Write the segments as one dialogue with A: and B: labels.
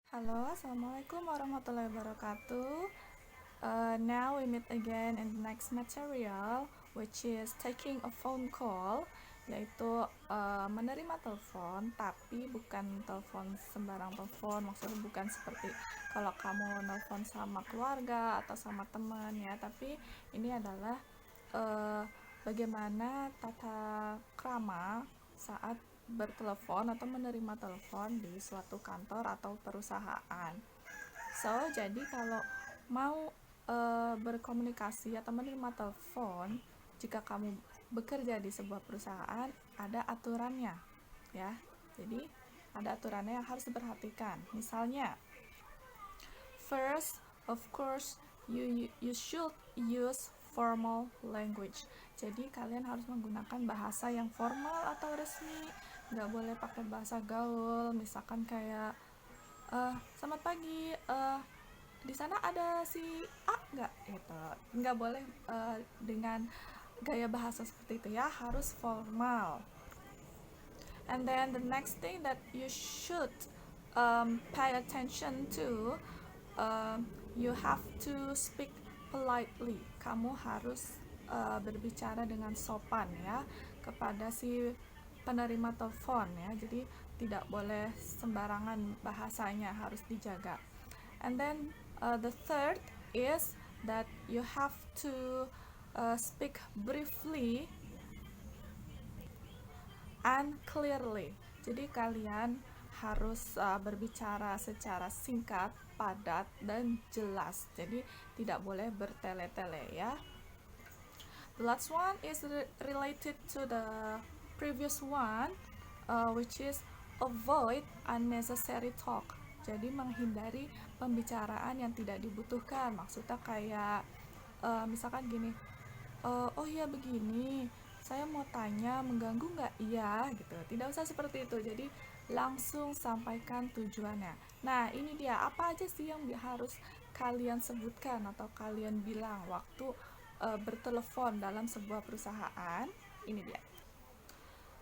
A: Halo, Assalamualaikum warahmatullahi wabarakatuh. Now we meet again in the next material, which is taking a phone call, yaitu menerima telepon, tapi bukan telepon sembarang telepon, maksudnya bukan seperti kalau kamu nelpon sama keluarga atau sama teman ya, tapi ini adalah uh, bagaimana tata krama saat bertelepon atau menerima telepon di suatu kantor atau perusahaan. So, jadi kalau mau berkomunikasi atau menerima telepon, jika kamu bekerja di sebuah perusahaan, ada aturannya, ya. Jadi, ada aturannya yang harus diperhatikan. Misalnya, first, of course, you should use formal language. Jadi kalian harus menggunakan bahasa yang formal atau resmi, nggak boleh pakai bahasa gaul. Misalkan kayak selamat pagi, di sana ada si A nggak, gitu. Nggak boleh dengan gaya bahasa seperti itu ya, harus formal. And then the next thing that you should pay attention to, you have to speak politely. Kamu harus berbicara dengan sopan ya kepada si penerima telepon ya. Jadi tidak boleh sembarangan bahasanya, harus dijaga. And then the third is that you have to speak briefly and clearly. Jadi kalian harus berbicara secara singkat, padat, dan jelas. Jadi tidak boleh bertele-tele ya. The last one is related to the previous one, which is avoid unnecessary talk. Jadi menghindari pembicaraan yang tidak dibutuhkan. Maksudnya kayak misalkan gini, oh iya begini, saya mau tanya, mengganggu nggak? Iya gitu, tidak usah seperti itu. Jadi langsung sampaikan tujuannya. Nah ini dia, apa aja sih yang harus kalian sebutkan atau kalian bilang waktu bertelepon dalam sebuah perusahaan? Ini dia.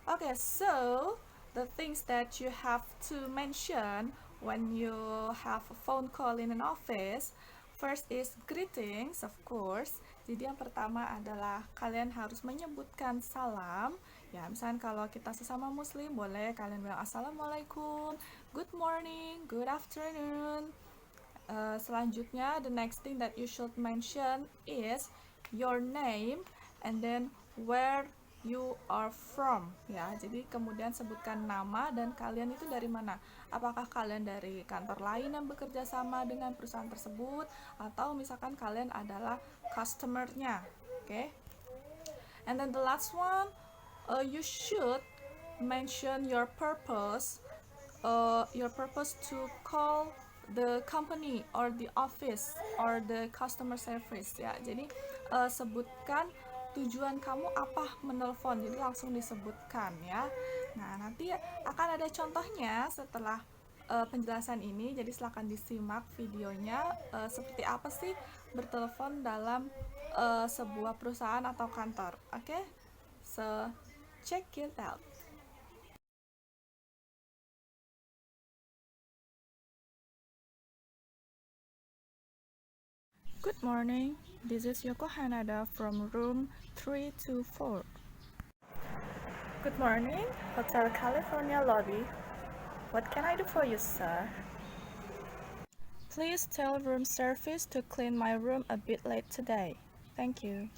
A: Okay, so the things that you have to mention when you have a phone call in an office, first is greetings, of course. Jadi yang pertama adalah kalian harus menyebutkan salam. Ya, misalnya kalau kita sesama muslim, boleh kalian bilang assalamualaikum, good morning, good afternoon. Selanjutnya, the next thing that you should mention is your name and then where you are from ya. Jadi kemudian sebutkan nama dan kalian itu dari mana. Apakah kalian dari kantor lain yang bekerja sama dengan perusahaan tersebut atau misalkan kalian adalah customer-nya. Okay? And then the last one, you should mention your purpose to call the company or the office or the customer service ya. Jadi sebutkan tujuan kamu apa menelpon, jadi langsung disebutkan ya. Nah nanti akan ada contohnya setelah penjelasan ini, jadi silahkan disimak videonya seperti apa sih bertelepon dalam sebuah perusahaan atau kantor. Oke, so check it out. Good morning, this is Yoko Hanada from room 324. Good morning, Hotel California lobby. What can I do for you, sir? Please tell room service to clean my room a bit late today. Thank you.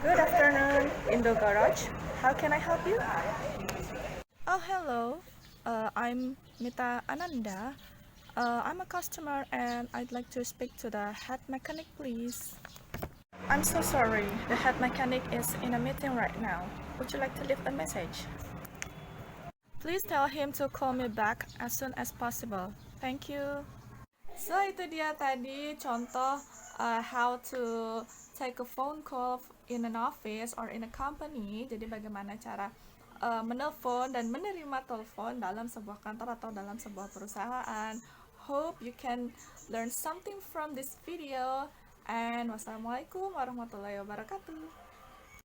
A: Good afternoon, Indo Garage. How can I help you? Oh, hello. I'm Mita Ananda. I'm a customer and I'd like to speak to the head mechanic, please. I'm so sorry. The head mechanic is in a meeting right now. Would you like to leave a message? Please tell him to call me back as soon as possible. Thank you. So itu dia tadi contoh how to take a phone call in an office or in a company. Jadi bagaimana cara menelpon dan menerima telepon dalam sebuah kantor atau dalam sebuah perusahaan. Hope you can learn something from this video and wassalamualaikum warahmatullahi wabarakatuh.